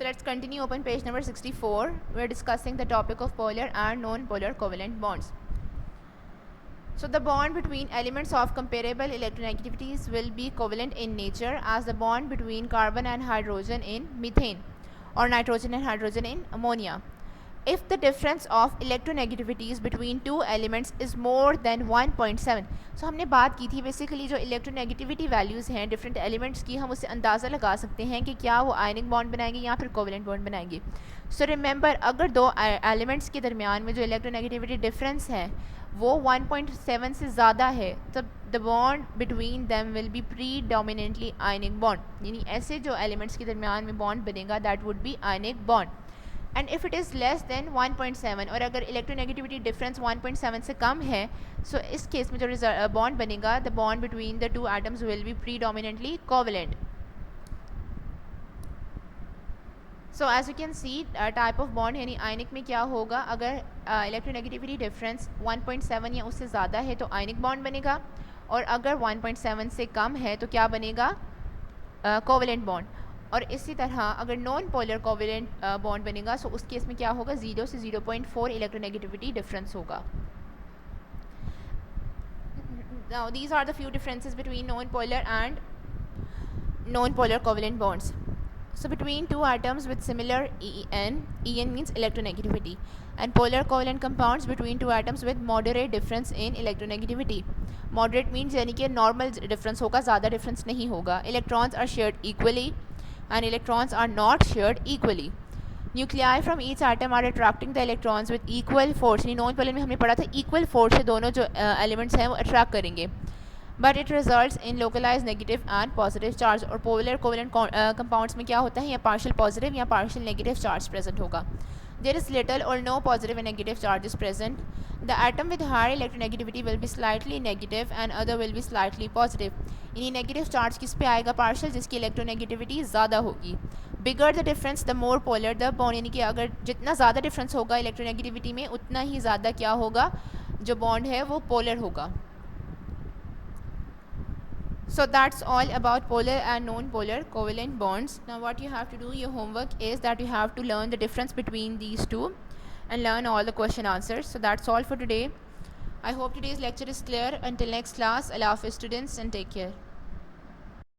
So let's continue, open page number 64. We're discussing the topic of polar and non-polar covalent bonds. So the bond between elements of comparable electronegativities will be covalent in nature as the bond between carbon and hydrogen in methane or nitrogen and hydrogen in ammonia. If the difference of electronegativities between two elements is more than 1.7, so हमने बात की थी basically जो electronegativity values हैं different elements की, हम उससे अंदाज़ा लगा सकते हैं कि क्या वो आयनिक बॉन्ड बनाएंगे या फिर कोवेलेंट बॉन्ड बनाएंगे. सो रिमेंबर, अगर दो एलिमेंट्स के दरमियान में जो इलेक्ट्रोनेगेटिविटी डिफरेंस है वो 1.7 से ज़्यादा है तब the bond between them will be predominantly ionic bond, यानी ऐसे जो एलिमेंट्स के दरमियान में बॉन्ड बनेगा that would be ionic bond. And if it is less than 1.7 और अगर इलेक्ट्रोनेगेटिविटी डिफरेंस 1.7 से कम है, सो इस केस में जो बॉन्ड बनेगा the bond between the two atoms will be predominantly covalent. So as you can see type of bond यानी ionic में क्या होगा, अगर इलेक्ट्रोनेगेटिविटी डिफरेंस 1.7 या उससे ज़्यादा है तो आयनिक बॉन्ड बनेगा, और अगर 1.7 से कम है तो क्या बनेगा, कोवेलेंट बॉन्ड. और इसी तरह अगर नॉन पोलर कोवेलेंट बॉन्ड बनेगा सो उस केस में क्या होगा, 0 से 0.4 इलेक्ट्रोनेगेटिविटी डिफरेंस होगा. Now these are the few differences between non-polar and non-polar covalent bonds. So between two atoms with similar En means electronegativity, and polar covalent compounds between two atoms with moderate difference in electronegativity. Moderate means यानी कि normal difference होगा, ज़्यादा difference नहीं होगा. Electrons are shared equally and electrons are not shared equally. Nuclei from each atom are attracting the electrons with equal force. यानी non polar में हमने पढ़ा था equal force से दोनों जो elements हैं वो attract करेंगे. But it results in localized negative and positive charge. और polar covalent compounds में क्या होता है, या partial positive या partial negative charge present होगा. There is little or no positive and negative charges present. The atom with higher electronegativity will be slightly negative and other will be slightly positive. यानी negative charge किस पे आएगा, partial, जिसकी electronegativity ज़्यादा होगी. Bigger the difference the more polar the bond, यानी कि अगर जितना ज़्यादा डिफरेंस होगा इलेक्ट्रोनेगेटिविटी में उतना ही ज़्यादा क्या होगा, जो बॉन्ड है वो पोलर होगा. So that's all about polar and non-polar covalent bonds. Now what you have to do, your homework is that you have to learn the difference between these two and learn all the question answers. So that's all for today. I hope today's lecture is clear. Until next class, Allah Hafiz students, and take care.